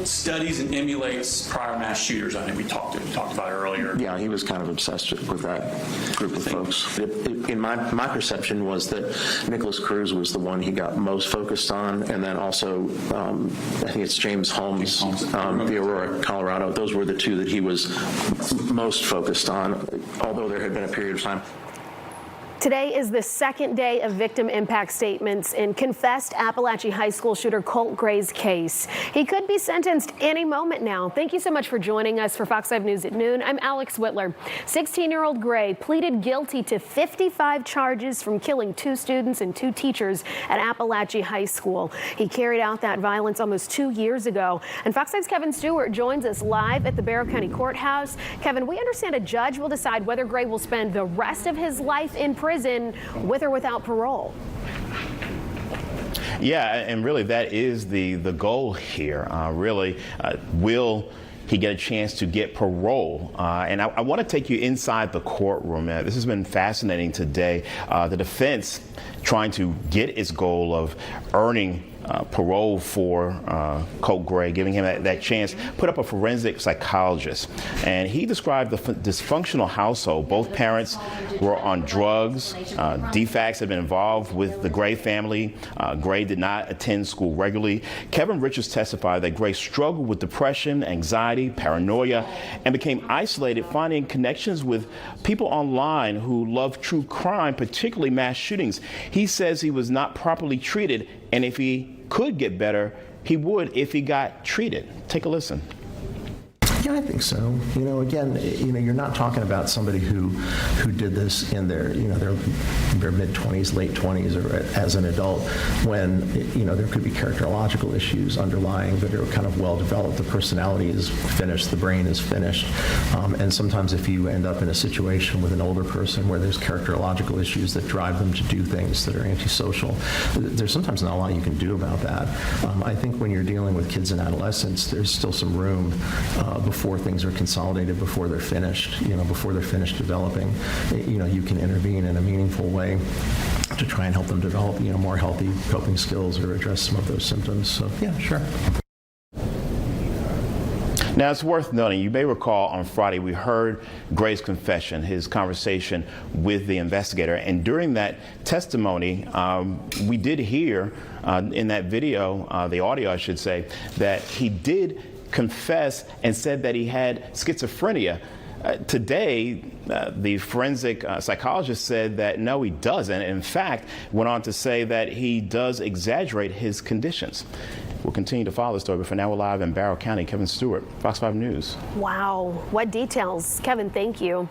studies and emulates prior mass shooters. I think we talked about it earlier. Yeah, he was kind of obsessed with that group of folks. In my perception was that Nicholas Cruz was the one he got most focused on, and then also I think it's James Holmes, the Aurora, Colorado. Those were the two that he was most focused on, although there had been a period of time. Today is the second day of victim impact statements in confessed Apalachee High School shooter Colt Gray's case. He could be sentenced any moment now. Thank you so much for joining us for Fox 5 News at noon. I'm Alex Whitler. 16-year-old Gray pleaded guilty to 55 charges from killing 2 students and 2 teachers at Apalachee High School. He carried out that violence almost 2 years ago. And Fox 5's Kevin Stewart joins us live at the Barrow County Courthouse. Kevin, we understand a judge will decide whether Gray will spend the rest of his life in prison with or without parole. Yeah, and really that is the goal here. Will he get a chance to get parole? And I want to take you inside the courtroom. This has been fascinating today. The defense trying to get its goal of earning parole for Colt Gray, giving him that chance, put up a forensic psychologist. And he described the dysfunctional household. Both parents were on drugs. DFACS had been involved with the Gray family. Gray did not attend school regularly. Kevin Richards testified that Gray struggled with depression, anxiety, paranoia, and became isolated, finding connections with people online who love true crime, particularly mass shootings. He says he was not properly treated, and if he could get better, he would if he got treated. Take a listen. Yeah, I think so. Again, you're not talking about somebody who did this in their mid-20s, late 20s, or as an adult, when there could be characterological issues underlying that are kind of well developed. The personality is finished, the brain is finished, and sometimes if you end up in a situation with an older person where there's characterological issues that drive them to do things that are antisocial, there's sometimes not a lot you can do about that. I think when you're dealing with kids and adolescents, there's still some room before things are consolidated, before they're finished, before they're finished developing, you can intervene in a meaningful way to try and help them develop, more healthy coping skills or address some of those symptoms. So, yeah, sure. Now, it's worth noting, you may recall on Friday we heard Gray's confession, his conversation with the investigator. And during that testimony, we did hear in that video, the audio I should say, that he did confess and said that he had schizophrenia. Today, the forensic psychologist said that no, he doesn't. In fact, went on to say that he does exaggerate his conditions. We'll continue to follow the story, but for now we're live in Barrow County. Kevin Stewart, Fox 5 News. Wow, what details. Kevin, thank you.